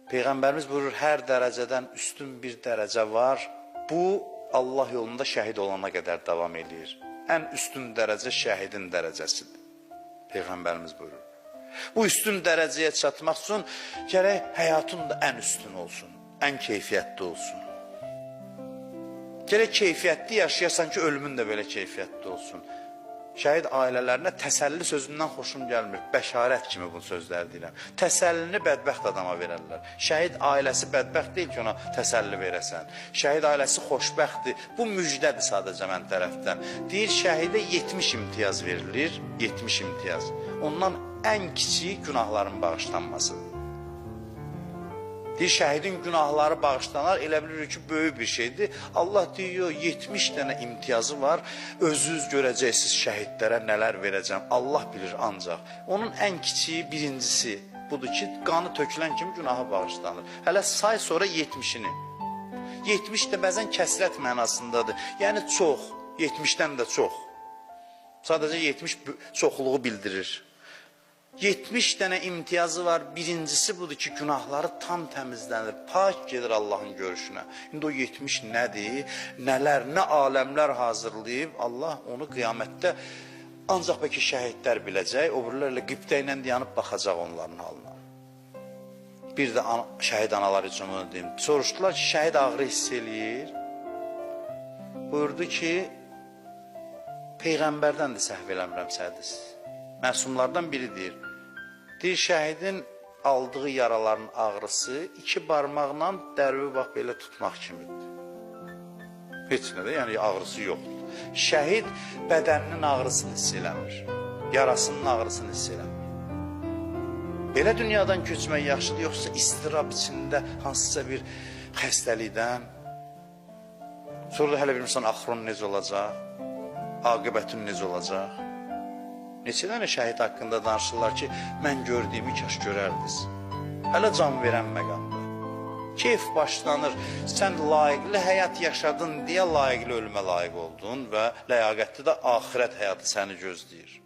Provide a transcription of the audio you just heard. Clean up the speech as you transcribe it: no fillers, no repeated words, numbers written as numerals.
Peyğəmbərimiz buyurur, hər dərəcədən üstün bir dərəcə var. Bu, Allah yolunda şəhid olana qədər davam edir. Ən üstün dərəcə şəhidin dərəcəsidir. Peyğəmbərimiz buyurur. Bu üstün dərəcəyə çatmaq üçün gərək həyatın da ən üstün olsun, ən keyfiyyətli olsun. Gərək keyfiyyətli yaşayasan ki, ölümün də belə keyfiyyətli olsun. Şəhid ailələrinə təsəlli sözündən xoşum gəlmir. Bəşarət kimi bu sözlər deyirəm. Təsəllini bədbəxt adama verərlər. Şəhid ailəsi bədbəxt deyil ki, ona təsəlli verəsən. Şəhid ailəsi xoşbəxtdir. Bu müjdədir sadəcə mən tərəfdən. Deyir, şəhidə 70 imtiyaz verilir. 70 imtiyaz. Ondan ən kiçik günahların bağışlanmasıdır. Deyir, şəhidin günahları bağışlanar, elə bilir ki, böyük bir şeydir. Allah deyir, 70 dənə imtiyazı var, özünüz görəcəksiniz şəhidlərə nələr verəcəm. Allah bilir ancaq. Onun ən kiçiyi, birincisi budur ki, qanı tökülən kimi günahı bağışlanır. Hələ say sonra 70'ini. 70 də bəzən kəsrət mənasındadır. Yəni çox, 70'dən də çox. Sadəcə 70 çoxluğu bildirir. 70 dənə imtiyazı var. Birincisi budur ki, günahları tam təmizlənir, pak gedir Allahın görüşünə. İndi o 70 nədir? Nələr, nə aləmlər hazırlayıb Allah onu qiyamətdə ancaq bəlkə şəhidlər biləcək. O birilərlə qibdə ilə dayanıb baxacaq onların halına. Bir də şəhid analar üçün onu deyim. Soruşdular ki, şəhid ağrı hiss eləyir. Buyurdu ki, Peyğəmbərdən də səhv eləmirəm səhədis. Məsumlardan biri deyir. Deyir, şəhidin aldığı yaraların ağrısı 2 barmaqla dərvi bax belə tutmaq kimidir. Heç nə də, yəni ağrısı yoxdur. Şəhid bədəninin ağrısını hiss eləmir. Yarasının ağrısını hiss eləmir. Belə dünyadan köçmək yaxşıdır, yoxsa istirab içində hansısa bir xəstəlikdən. Sonra da hələ bilmirsən, axırın necə olacaq, aqibətin necə olacaq. Neçə dənə şəhid haqqında danışırlar ki, mən gördüyümü kaş görərdiniz. Hələ can verən məqamda. Keyf başlanır, sən layiqli həyat yaşadın deyə layiqli ölümə layiq oldun və ləyaqətli də axirət həyatı səni gözləyir.